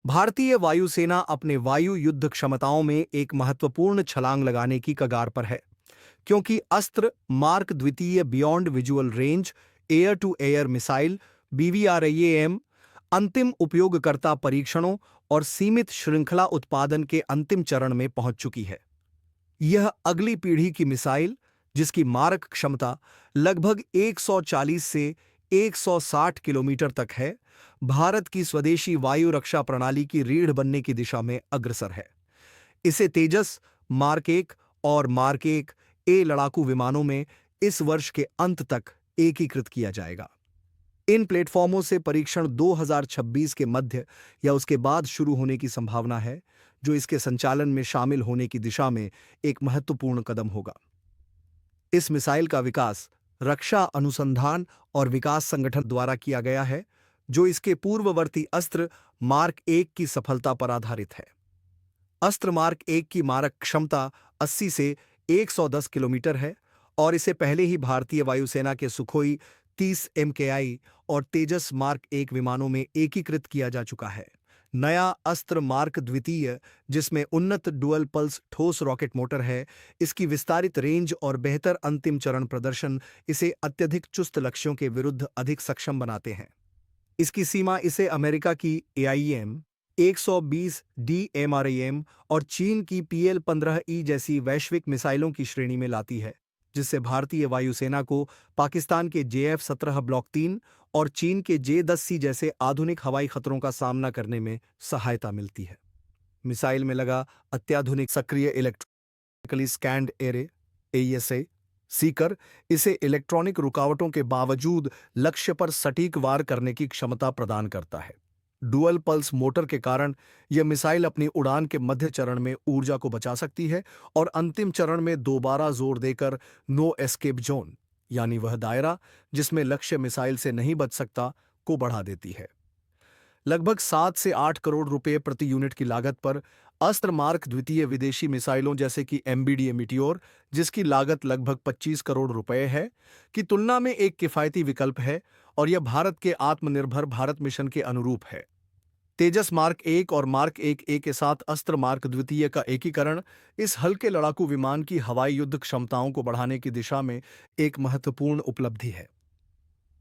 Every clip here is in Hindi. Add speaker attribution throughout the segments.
Speaker 1: भारतीय वायुसेना अपने वायु युद्ध क्षमताओं में एक महत्वपूर्ण छलांग लगाने की कगार पर है, क्योंकि अस्त्र मार्क द्वितीय beyond visual range air to air missile BVRAAM अंतिम उपयोगकर्ता परीक्षणों और सीमित श्रृंखला उत्पादन के अंतिम चरण में पहुंच चुकी है। यह अगली पीढ़ी की मिसाइल, जिसकी मारक क्षमता लगभग 140 से 160 किलोमीटर तक है, भारत की स्वदेशी वायु रक्षा प्रणाली की रीढ़ बनने की दिशा में अग्रसर है। इसे तेजस, मार्क 1 और मार्क 1 ए लड़ाकू विमानों में इस वर्ष के अंत तक एकीकृत किया जाएगा। इन प्लेटफॉर्मों से परीक्षण 2026 के मध्य या उसके बाद शुरू होने की संभावना है, जो इसके संचालन में शामिल होने की दिशा में एक महत्वपूर्ण कदम होगा। इस मिसाइल का विकास रक्षा अनुसंधान और विकास संगठन द्वारा किया गया है, जो इसके पूर्ववर्ती अस्त्र मार्क 1 की सफलता पर आधारित है। अस्त्र मार्क 1 की मारक क्षमता 80 से 110 किलोमीटर है और इसे पहले ही भारतीय वायुसेना के सुखोई 30 MKI और तेजस मार्क 1 विमानों में एकीकृत किया जा चुका है। नया अस्त्र मार्क द्वितीय, जिसमें उन्नत डुअल पल्स ठोस रॉकेट मोटर है, इसकी विस्तारित रेंज और बेहतर अंतिम चरण प्रदर्शन इसे अत्यधिक चुस्त लक्ष्यों के विरुद्ध अधिक सक्षम बनाते हैं। इसकी सीमा इसे अमेरिका की AIM 120 DMRAM और चीन की PL-15E जैसी वैश्विक मिसाइलों की श्रेणी में लाती है, जिससे भारतीय वायुसेना को पाकिस्तान के JF-17 ब्लॉक 3 और चीन के J-10C जैसे आधुनिक हवाई खतरों का सामना करने में सहायता मिलती है। मिसाइल में लगा अत्याधुनिक सक्रिय electronically scanned array AESA Sikar इसे इलेक्ट्रॉनिक रुकावटों के बावजूद लक्ष्य पर सटीक वार करने की क्षमता प्रदान करता है। डुअल पल्स मोटर के कारण यह मिसाइल अपनी उड़ान के मध्य चरण में ऊर्जा को बचा सकती है और अंतिम चरण में दोबारा जोर देकर नो एस्केप जोन, यानी वह दायरा जिसमें लक्ष्य मिसाइल से नहीं बच सकता, को बढ़ा देती है। लगभग 7 से 8 करोड़ रुपए प्रति यूनिट की लागत पर अस्त्र मार्क द्वितीय विदेशी मिसाइलों जैसे कि MBDA मीटियोर, जिसकी लागत लगभग 25 करोड़ रुपए है, की तुलना में एक किफायती विकल्प है और यह भारत के आत्मनिर्भर भारत मिशन के अनुरूप है। तेजस मार्क 1 और मार्क 1A के साथ अस्त्र मार्क द्वितीय का एकीकरण इस हल्के लड़ाकू विमान की हवाई युद्ध क्षमताओं को बढ़ाने की दिशा में एक महत्वपूर्ण उपलब्धि है।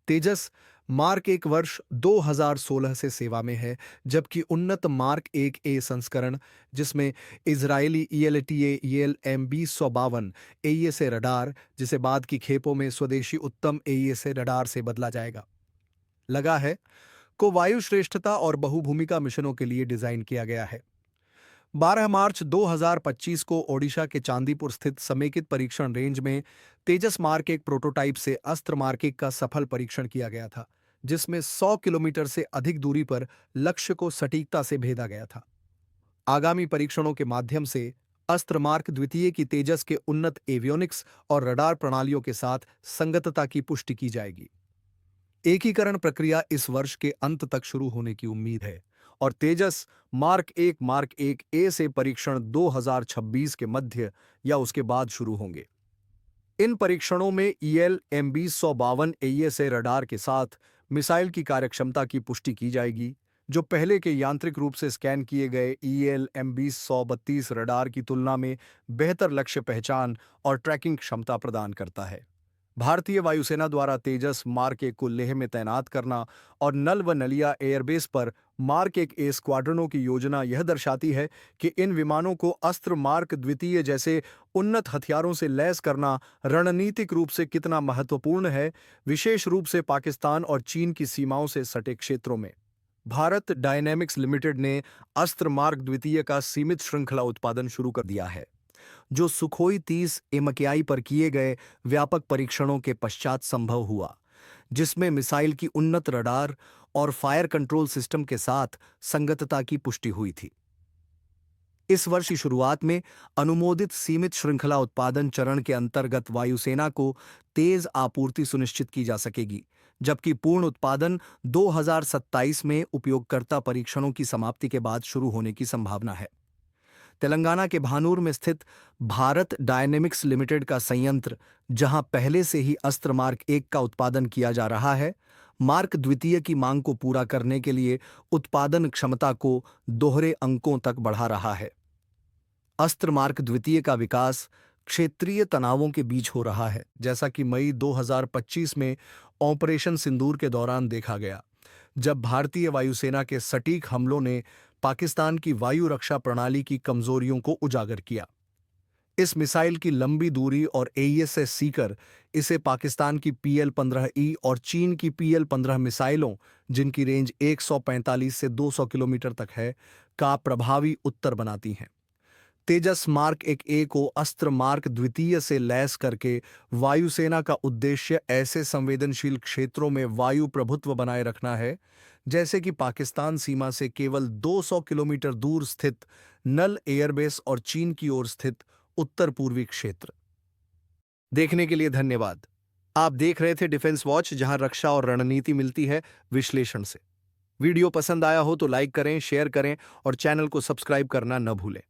Speaker 1: तेजस मार्क 1 वर्ष 2016 से सेवा में है, जबकि उन्नत मार्क 1A संस्करण, जिसमें Israeli ELTA ELM 2052 AESA radar, जिसे बाद की खेपों में स्वदेशी उत्तम AESA रडार से बदला जाएगा, लगा है, को वायु श्रेष्ठता और बहुभूमिका मिशनों के लिए डिजाइन किया गया है। 12 मार्च 2025 को ओडिशा के चांदीपुर स्थित समेकित परीक्षण रेंज में तेजस मार्क 1 प्रोटोटाइप से अस्त्र मार्क 1 का सफल परीक्षण किया गया था, जिसमें 100 किलोमीटर से अधिक दूरी पर लक्ष्य को सटीकता से भेदा गया था। आगामी परीक्षणों के माध्यम से अस्त्र मार्क द्वितीय की तेजस के उन्नत एवियोनिक्स और रडार प्रणालियों के साथ संगतता की पुष्टि की जाएगी। एकीकरण प्रक्रिया इस वर्ष के अंत तक शुरू होने की उम्मीद है और तेजस मार्क 1 ए से परीक्षण 2026 के मध्य या उसके बाद शुरू होंगे। इन परीक्षणों में EL-M2052 AESA रडार के साथ मिसाइल की कार्यक्षमता की पुष्टि की जाएगी, जो पहले के यांत्रिक रूप से स्कैन किए गए EL-M20-132 रडार की तुलना में बेहतर लक्ष्य पहचान और ट्रैकिंग क्षमता प्रदान करता है। भारतीय वायुसेना द्वारा तेजस मार्क 1 को लेह में तैनात करना और नल व नलिया एयरबेस पर मार्क 1A स्क्वाड्रनों की योजना यह दर्शाती है कि इन विमानों को अस्त्र मार्क द्वितीय जैसे उन्नत हथियारों से लैस करना रणनीतिक रूप से कितना महत्वपूर्ण है, विशेष रूप से पाकिस्तान और चीन की सीमाओं से सटे क्षेत्रों में। भारत डायनेमिक्स लिमिटेड ने अस्त्र मार्क द्वितीय का सीमित श्रृंखला उत्पादन शुरू कर दिया है, जो सुखोई 30 MKI पर किए गए व्यापक परीक्षणों के पश्चात संभव हुआ, जिसमें मिसाइल की उन्नत रडार और फायर कंट्रोल सिस्टम के साथ संगतता की पुष्टि हुई थी। इस वर्ष की शुरुआत में अनुमोदित सीमित श्रृंखला उत्पादन चरण के अंतर्गत वायुसेना को तेज आपूर्ति सुनिश्चित की जा सकेगी, जबकि पूर्ण उत्पादन 2027 में उपयोगकर्ता परीक्षणों की समाप्ति के बाद शुरू होने की संभावना है। तेलंगाना के भानूर में स्थित भारत डायनेमिक्स लिमिटेड का संयंत्र, जहां पहले से ही अस्त्र मार्क 1 का उत्पादन किया जा रहा है, मार्क द्वितीय की मांग को पूरा करने के लिए उत्पादन क्षमता को दोहरे अंकों तक बढ़ा रहा है। अस्त्र मार्क द्वितीय का विकास क्षेत्रीय तनावों के बीच हो रहा है, जैसा कि मई 2025 में ऑपरेशन सिंदूर के दौरान देखा गया, जब भारतीय वायुसेना के सटीक हमलों ने पाकिस्तान की वायु रक्षा प्रणाली की कमजोरियों को उजागर किया। इस मिसाइल की लंबी दूरी और एईएस सीकर इसे पाकिस्तान की PL-15E और चीन की PL-15 मिसाइलों, जिनकी रेंज 145 से 200 किलोमीटर तक है, का प्रभावी उत्तर बनाती हैं। तेजस मार्क 1A को अस्त्र मार्क द्वितीय से लैस करके वायुसेना का उद्देश्य ऐसे संवेदनशील क्षेत्रों में वायु प्रभुत्व बनाए रखना है, जैसे कि पाकिस्तान सीमा से केवल 200 किलोमीटर दूर स्थित नल एयरबेस और चीन की ओर स्थित उत्तर पूर्वी क्षेत्र। देखने के लिए धन्यवाद। आप देख रहे थे डिफेंस वॉच, जहां रक्षा और रणनीति मिलती है विश्लेषण से। वीडियो पसंद आया हो तो लाइक करें, शेयर करें और चैनल को सब्सक्राइब करना न भूलें।